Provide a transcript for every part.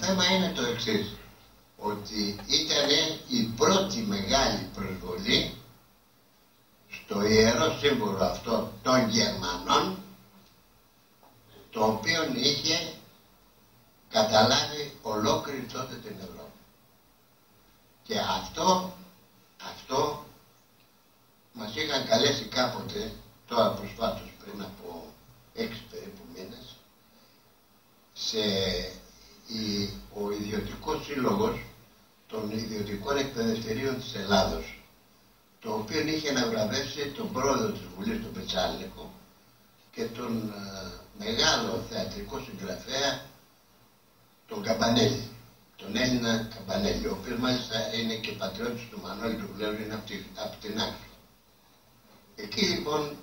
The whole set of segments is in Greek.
θέμα είναι το εξής, ότι ήταν η πρώτη μεγάλη προσβολή στο ιερό σύμβολο αυτό των Γερμανών, το οποίο είχε καταλάβει ολόκληρη τότε την Ευρώπη. Και αυτό μας είχαν καλέσει κάποτε, τώρα προσφάτως πριν από 6 περίπου μήνες, ο Ιδιωτικός Σύλλογος των Ιδιωτικών Εκπαιδευτηρίων της Ελλάδος, το οποίο είχε να βραβεύσει τον πρόεδρο της Βουλής, τον Πετσάλικο, και τον μεγάλο θεατρικό συγγραφέα, τον Καμπανέλη, τον Έλληνα Καμπανέλη, ο οποίος μάλιστα είναι και πατριώτης του Μανώλη του Βλέρου, είναι από την Άκρη. Εκεί λοιπόν,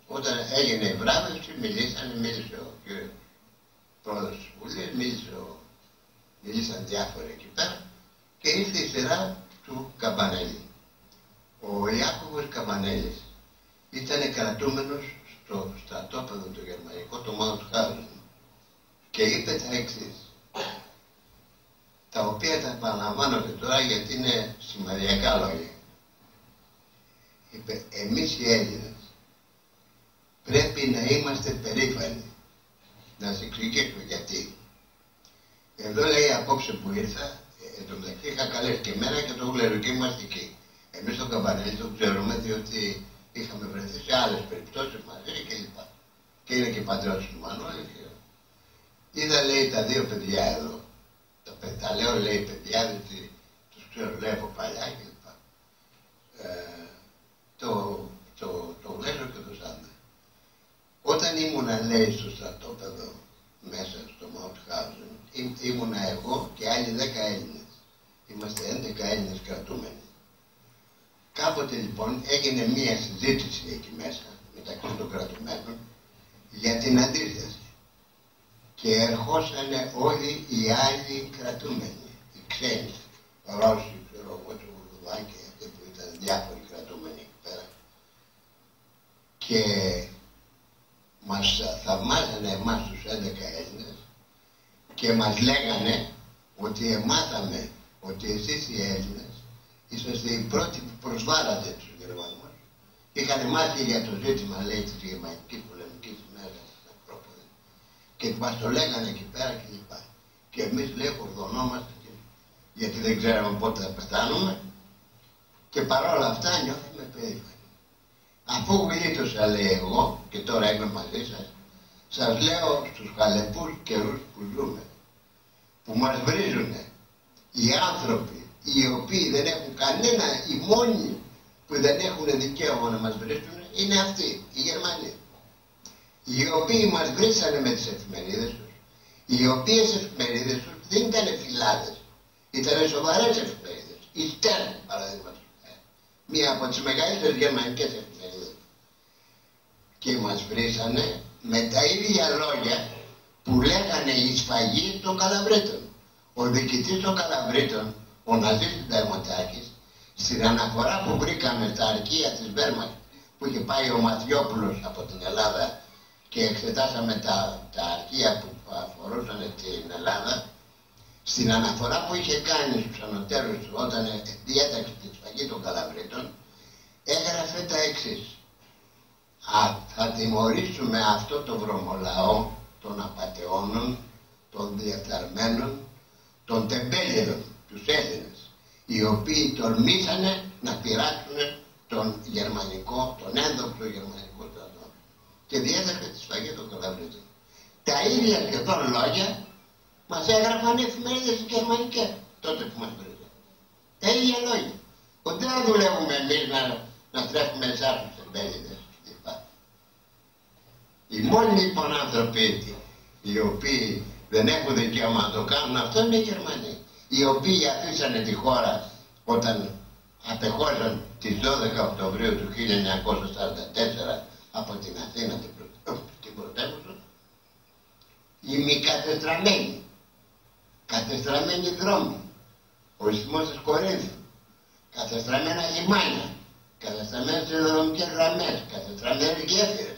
όταν έγινε η βράβευση, μίλησε ο κύριος πρόεδρος της Βουλής, μίλησαν διάφοροι εκεί πέρα, και ήρθε η σειρά του Καμπανέλη. Ο Ιάκωβος Καμπανέλης ήταν κρατούμενος στο στρατόπεδο το γερμανικό, το Μάουτχάουζεν, και είπε τα εξής, τα οποία τα επαναλαμβάνω και τώρα γιατί είναι σημαδιακά λόγια. Είπε, εμείς οι Έλληνες πρέπει να είμαστε περήφανοι. Να σας εξηγήσω γιατί. Εδώ λέει απόψε που ήρθα, εν τω μεταξύ είχα καλέσει και εμένα και το Γουλέρο και είμαστε εκεί. Εμείς τον Καμπανέλη το ξέρουμε διότι είχαμε βρεθεί σε άλλες περιπτώσεις μαζί κλπ. Και είναι και πατριώτης του Μανώλη. Είδα, λέει, τα δύο παιδιά εδώ. Τα λέω, λέει, παιδιά, διότι τους ξέρω, λέει, από παλιά κλπ. Το Γλέζο και το Σάντα. Όταν ήμουνα, λέει, στο στρατόπεδο μέσα στο Μάουτχάουζεν, ήμουνα εγώ και άλλοι 10 Έλληνες. Είμαστε 11 Έλληνες κρατούμενοι. Κάποτε λοιπόν έγινε μία συζήτηση εκεί μέσα μεταξύ των κρατουμένων για την αντίσταση. Και ερχόσανε όλοι οι άλλοι κρατούμενοι, οι ξένοι, Ρώσοι, ξέρω εγώ, το Βουρδουδάκι, αυτοί που ήταν διάφοροι κρατούμενοι εκεί πέρα. Και μας θαυμάζανε εμάς τους 11 Έλληνες και μας λέγανε ότι μάθαμε ότι εσείς οι Έλληνες είσαστε οι πρώτοι που προσβάλλατε τους Γερμανούς. Είχαν μάθει για το ζήτημα, λέει, της γερμανικής πολεμικής ημέρας στην Ακρόπολη. Και μας το λέγανε εκεί πέρα κλπ. Και εμείς, λέει, κορδωνόμαστε γιατί δεν ξέραμε πότε θα πεθάνουμε. Και παρόλα αυτά νιώθουμε περήφανοι. Αφού γλίτωσα, λέει, εγώ, και τώρα είμαι μαζί σας, σας λέω στους χαλεπούς καιρούς που ζούμε, που μας βρίζουνε οι άνθρωποι οι οποίοι δεν έχουν κανένα, οι μόνοι που δεν έχουν δικαίωμα να μας βρίσκουν είναι αυτοί, οι Γερμανοί, οι οποίοι μας βρίσανε με τις εφημερίδες τους, οι οποίες εφημερίδες τους δεν ήταν φυλάδες, ήταν σοβαρές εφημερίδες, η Stern, παραδείγματος, μία από τις μεγαλύτερες γερμανικές εφημερίδες, και μας βρίσανε με τα ίδια λόγια που λέγανε η σφαγή των Καλαβρίτων. Ο διοικητής των Καλαβρίτων, ο Ναζής Συνταγματάρχης, στην αναφορά που βρήκαμε στα αρχεία της Βέρμαχτ, που είχε πάει ο Μαθιόπουλος από την Ελλάδα και εξετάσαμε τα αρχεία που αφορούσαν την Ελλάδα, στην αναφορά που είχε κάνει στους ανωτέρους του όταν διέταξε τη σφαγή των Καλαβρίτων, έγραφε τα εξής. Θα τιμωρήσουμε αυτό το βρωμολαό των απατεώνων, των διεφθαρμένων, των τεμπέλιων, τους Έλληνες, οι οποίοι τολμήσανε να πειράξουν τον γερμανικό, τον ένδοξο γερμανικό στρατό και διέταξε τη σφαγή των Καλαβρίτων. Τα ίδια σχεδόν λόγια μας έγραφαν οι εφημερίδες γερμανικές τότε που μας βρήκαν. Τα ίδια λόγια. Ότι δεν δουλεύουμε εμείς να τρέφουμε εσάς τους τεμπέλιδες. Οι μόνοι λοιπόν άνθρωποι οι οποίοι δεν έχουν δικαίωμα να το κάνουν αυτό είναι οι Γερμανοί, οι οποίοι αφήσανε τη χώρα όταν απεχώρησαν τις 12 Οκτωβρίου του 1944 από την Αθήνα την πρωτεύουσα, ημικατεστραμμένοι, κατεστραμμένοι δρόμοι, ο ισθμός της Κορίνθου, κατεστραμμένα λιμάνια, κατεστραμμένες σιδηροδρομικές γραμμές, κατεστραμμένες γέφυρες,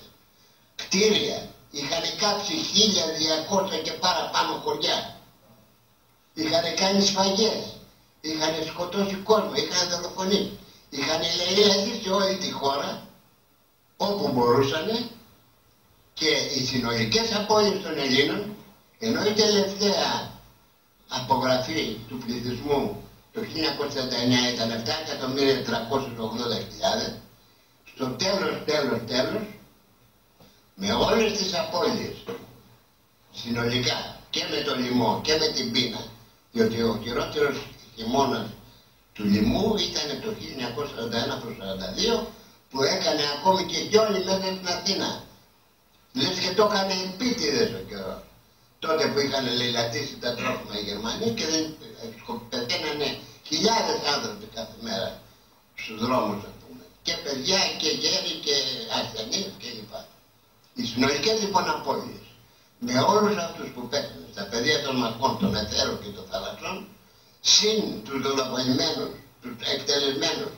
κτίρια, είχαν κάψει 1200 και παραπάνω χωριά. είχαν κάνει σφαγές, είχαν σκοτώσει κόσμο, είχαν δολοφονήσει, είχαν λαιλατήσει σε όλη τη χώρα όπου μπορούσαν, και οι συνολικές απώλειες των Ελλήνων, ενώ η τελευταία απογραφή του πληθυσμού το 1939 ήταν 7.380.000, στο τέλος, με όλες τις απώλειες συνολικά, και με το λοιμό και με την πείνα, διότι ο χειρότερος χειμώνας του λοιμού ήταν το 1941-42, που έκανε ακόμη και γιόλι μέσα στην Αθήνα. Λες και το έκανε επίτηδες ο καιρός. Τότε που είχαν λαιλατήσει τα τρόφιμα οι Γερμανοί και δεν πεθαίνανε χιλιάδες άνθρωποι κάθε μέρα στους δρόμους, ας πούμε. Και παιδιά και γέροι και ασθενείς κλπ. Οι συνολικές λοιπόν απώλειες, με όλους αυτούς που πέθαναν στα πεδία των μαχών, των εθέρων και των θαλασσών, συν τους δολοφονημένους, τους εκτελεσμένους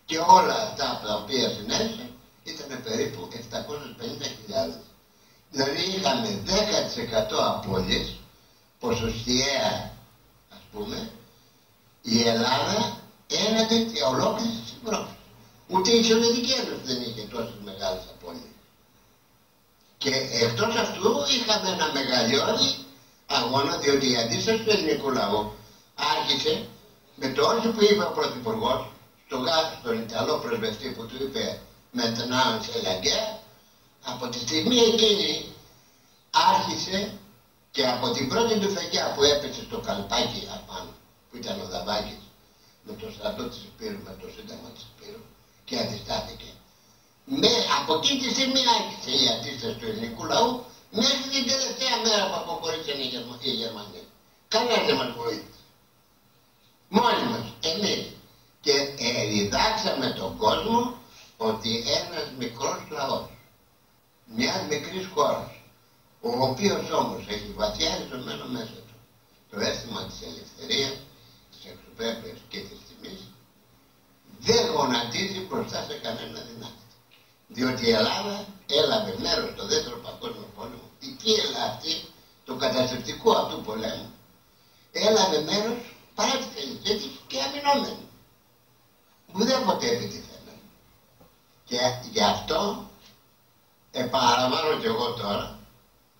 και όλα αυτά τα οποία συνέβησαν, ήταν περίπου 750.000. Δηλαδή είχαμε 10% απώλειες, ποσοστιαία ας πούμε, η Ελλάδα έναντι ολόκληρης της Ευρώπης. Ούτε η Σοβιετική Ένωση δεν είχε τόσες μεγάλες απώλειες. Και εκτός αυτού είχαμε ένα μεγαλειώδη αγώνα, διότι η αντίσταση του ελληνικού λαού άρχισε με το όχι που είπε ο Πρωθυπουργός στον Ιταλό πρεσβευτή, που του είπε «Maintenant c'est la guerre». Από τη στιγμή εκείνη άρχισε, και από την πρώτη του φεγγιά που έπεσε στο καλπάκι απάνω, που ήταν ο Δαβάκης, με το στρατό της Υπήρου, με το σύνταγμα της Υπήρου, και αντιστάθηκε. Από εκείνη τη στιγμή άρχισε η αντίσταση του ελληνικού λαού, μέχρι την τελευταία μέρα που αποχωρήσαν οι Γερμανοί. Κανένας δεν μας βοήθησε. Μόνοι μας, εμείς. Και διδάξαμε τον κόσμο ότι ένας μικρός λαός, μιας μικρής χώρας, ο οποίος όμως έχει βαθιά ριζωμένο μέσα του το αίσθημα της ελευθερίας, της εξωπρέπειας και της τιμής, δεν γονατίζει μπροστά σε κανένα δυνάτη. Διότι η Ελλάδα έλαβε μέρος στο δεύτερο παγκόσμιο πόλεμο, η κύλα αυτή του καταστρεπτικού αυτού πολέμου, έλαβε μέρος παρά τη θέλησή της και αμυνόμενη. Ουδέποτε επιτιθέμενη. Και γι' αυτό επαναλαμβάνω και εγώ τώρα,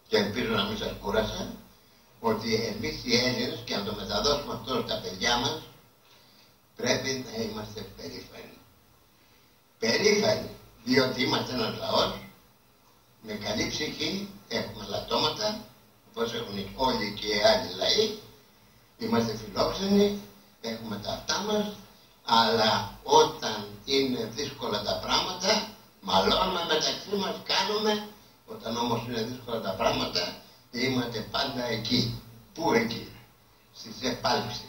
και ελπίζω να μην σας κούρασα, ότι εμείς οι Έλληνες, και να το μεταδώσουμε αυτό στα παιδιά μας, πρέπει να είμαστε περήφανοι. Περήφανοι, διότι είμαστε ένας λαός με καλή ψυχή, έχουμε λατώματα, όπως έχουν όλοι και οι άλλοι λαοί, είμαστε φιλόξενοι, έχουμε τα αυτά μας, αλλά όταν είναι δύσκολα τα πράγματα, μαλώνουμε μεταξύ μας, κάνουμε. Όταν όμως είναι δύσκολα τα πράγματα, είμαστε πάντα εκεί. Πού εκεί? Στις επάλξεις.